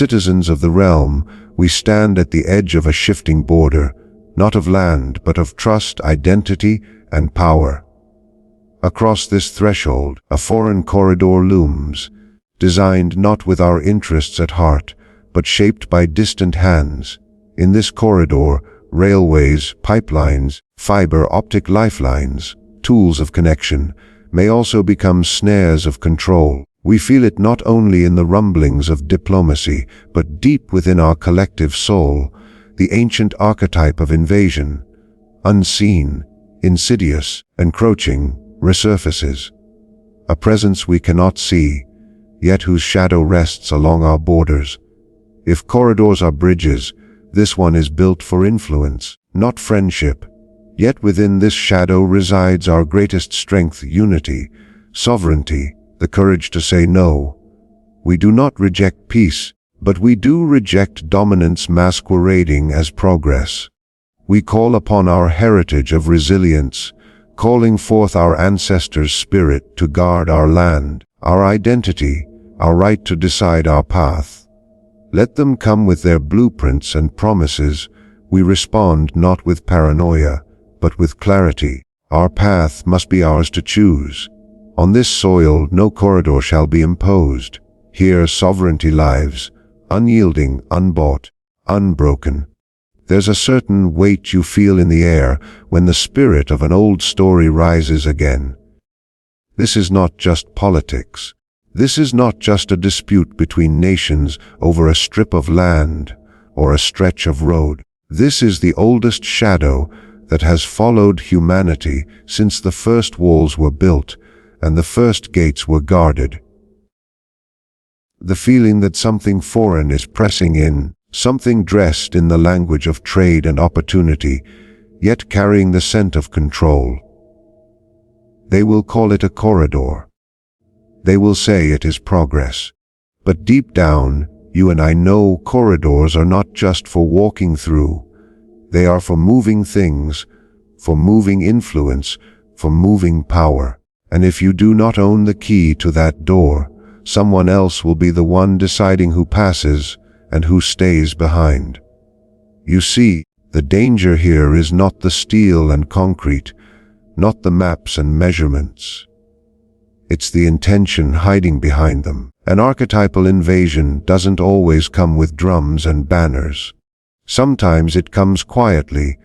citizens of the realm, we stand at the edge of a shifting border, not of land, but of trust, identity, and power. Across this threshold, a foreign corridor looms, designed not with our interests at heart, but shaped by distant hands. In this corridor, railways, pipelines, fiber optic lifelines, tools of connection, may also become snares of control. We feel it not only in the rumblings of diplomacy, but deep within our collective soul. The ancient archetype of invasion, unseen, insidious, encroaching, resurfaces. A presence we cannot see, yet whose shadow rests along our borders. If corridors are bridges, this one is built for influence, not friendship. Yet within this shadow resides our greatest strength: unity, sovereignty, the courage to say no. We do not reject peace, but we do reject dominance masquerading as progress. We call upon our heritage of resilience, calling forth our ancestors' spirit to guard our land, our identity, our right to decide our path. Let them come with their blueprints and promises. We respond not with paranoia, but with clarity. Our path must be ours to choose. On this soil no corridor shall be imposed. Here sovereignty lives, unyielding, unbought, unbroken. There's a certain weight you feel in the air when the spirit of an old story rises again. This is not just politics. This is not just a dispute between nations over a strip of land or a stretch of road. This is the oldest shadow that has followed humanity since the first walls were built and the first gates were guarded. The feeling that something foreign is pressing in, something dressed in the language of trade and opportunity, yet carrying the scent of control. They will call it a corridor. They will say it is progress. But deep down, you and I know corridors are not just for walking through. They are for moving things, for moving influence, for moving power. And if you do not own the key to that door, someone else will be the one deciding who passes and who stays behind. You see, the danger here is not the steel and concrete, not the maps and measurements. It's the intention hiding behind them. An archetypal invasion doesn't always come with drums and banners. Sometimes it comes quietly,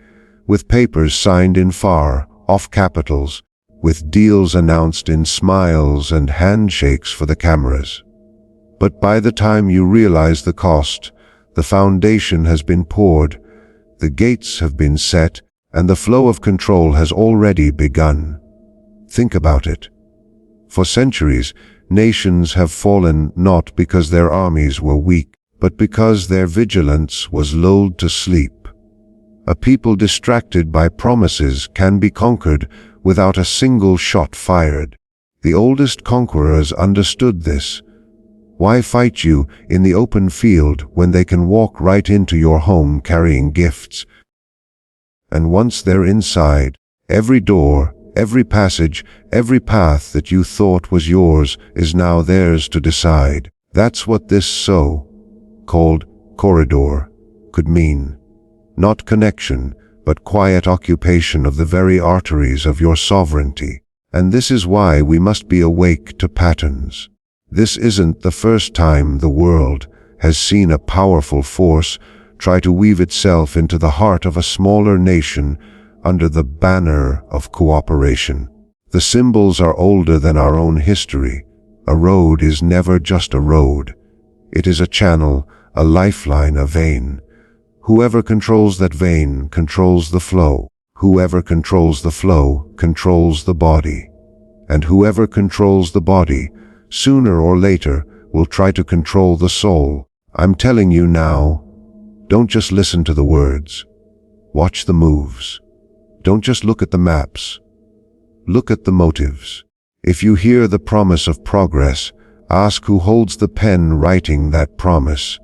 with papers signed in far-off capitals, with deals announced in smiles and handshakes for the cameras. But by the time you realize the cost, the foundation has been poured, the gates have been set, and the flow of control has already begun. Think about it. For centuries, nations have fallen not because their armies were weak, but because their vigilance was lulled to sleep. A people distracted by promises can be conquered without a single shot fired. The oldest conquerors understood this. Why fight you in the open field when they can walk right into your home carrying gifts? And once they're inside, every door, every passage, every path that you thought was yours is now theirs to decide. That's what this so-called corridor could mean. Not connection, but quiet occupation of the very arteries of your sovereignty. And this is why we must be awake to patterns. This isn't the first time the world has seen a powerful force try to weave itself into the heart of a smaller nation under the banner of cooperation. The symbols are older than our own history. A road is never just a road. It is a channel, a lifeline, a vein. Whoever controls that vein controls the flow. Whoever controls the flow controls the body. And whoever controls the body, sooner or later, will try to control the soul. I'm telling you now, don't just listen to the words. Watch the moves. Don't just look at the maps. Look at the motives. If you hear the promise of progress, ask who holds the pen writing that promise.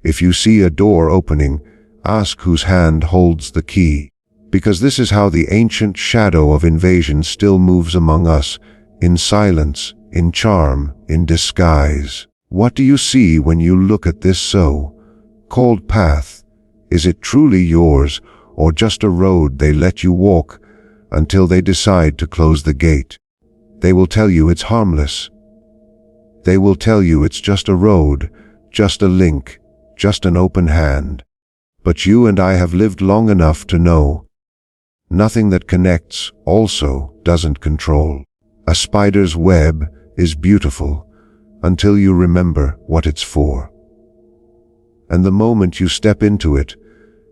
If you see a door opening, ask whose hand holds the key. Because this is how the ancient shadow of invasion still moves among us, in silence, in charm, in disguise. What do you see when you look at this so-called path? Is it truly yours, or just a road they let you walk until they decide to close the gate? They will tell you it's harmless. They will tell you it's just a road, just a link, just an open hand. But you and I have lived long enough to know nothing that connects also doesn't control. A spider's web is beautiful until you remember what it's for. And the moment you step into it,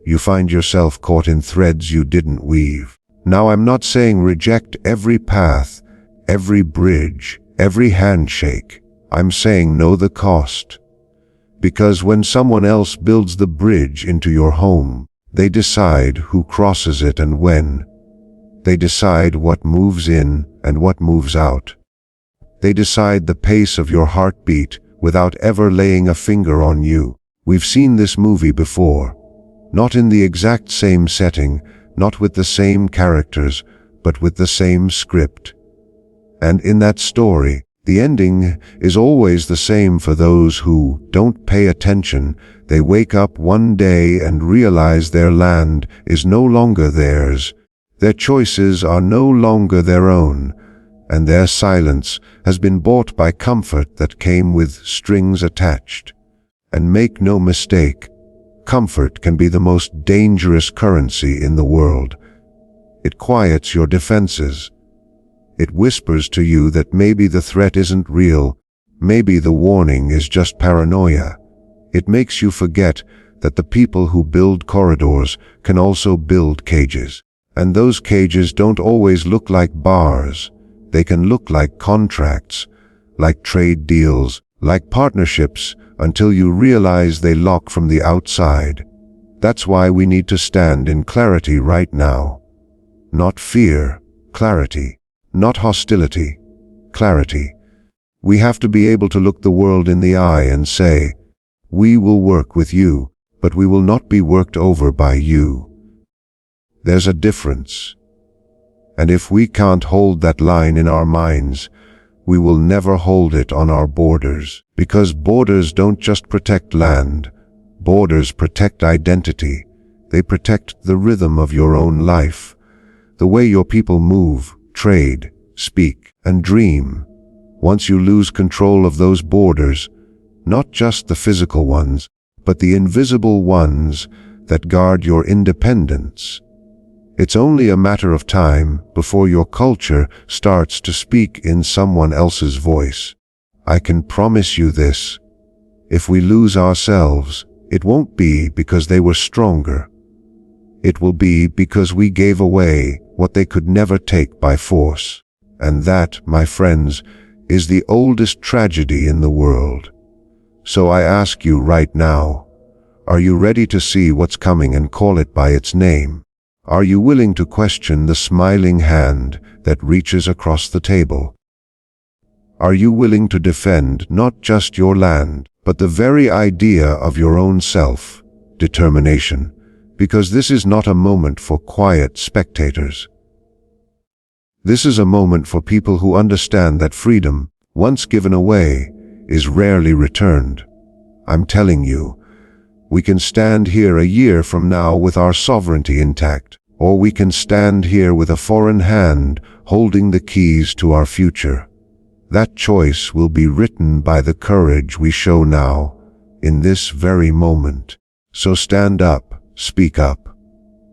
you find yourself caught in threads you didn't weave. Now, I'm not saying reject every path, every bridge, every handshake. I'm saying know the cost. Because when someone else builds the bridge into your home, they decide who crosses it and when. They decide what moves in and what moves out. They decide the pace of your heartbeat without ever laying a finger on you. We've seen this movie before. Not in the exact same setting, not with the same characters, but with the same script. And in that story, the ending is always the same for those who don't pay attention. They wake up one day and realize their land is no longer theirs. Their choices are no longer their own, and their silence has been bought by comfort that came with strings attached. And make no mistake, comfort can be the most dangerous currency in the world. It quiets your defenses. It whispers to you that maybe the threat isn't real, maybe the warning is just paranoia. It makes you forget that the people who build corridors can also build cages. And those cages don't always look like bars. They can look like contracts, like trade deals, like partnerships, until you realize they lock from the outside. That's why we need to stand in clarity right now. Not fear, clarity. Not hostility, clarity. We have to be able to look the world in the eye and say, we will work with you, but we will not be worked over by you. There's a difference. And if we can't hold that line in our minds, we will never hold it on our borders. Because borders don't just protect land. Borders protect identity. They protect the rhythm of your own life, the way your people move, trade, speak, and dream. Once you lose control of those borders, not just the physical ones, but the invisible ones that guard your independence, it's only a matter of time before your culture starts to speak in someone else's voice. I can promise you this. If we lose ourselves, it won't be because they were stronger. It will be because we gave away what they could never take by force. And that, my friends, is the oldest tragedy in the world. So I ask you right now, are you ready to see what's coming and call it by its name? Are you willing to question the smiling hand that reaches across the table? Are you willing to defend not just your land, but the very idea of your own self-determination? Because this is not a moment for quiet spectators. This is a moment for people who understand that freedom, once given away, is rarely returned. I'm telling you, we can stand here a year from now with our sovereignty intact, or we can stand here with a foreign hand holding the keys to our future. That choice will be written by the courage we show now, in this very moment. So stand up, speak up.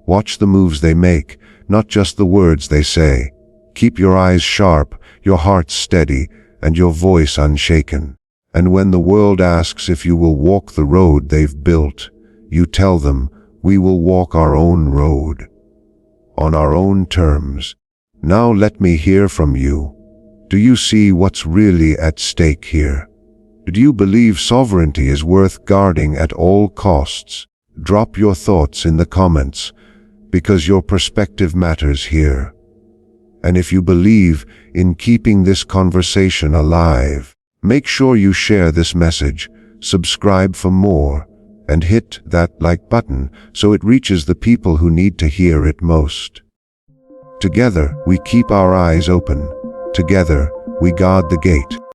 Watch the moves they make, not just the words they say. Keep your eyes sharp, your heart steady, and your voice unshaken. And when the world asks if you will walk the road they've built, you tell them, we will walk our own road. On our own terms. Now let me hear from you. Do you see what's really at stake here? Do you believe sovereignty is worth guarding at all costs? Drop your thoughts in the comments, because your perspective matters here. And if you believe in keeping this conversation alive, make sure you share this message, subscribe for more, and hit that like button so it reaches the people who need to hear it most. Together, we keep our eyes open. Together, we guard the gate.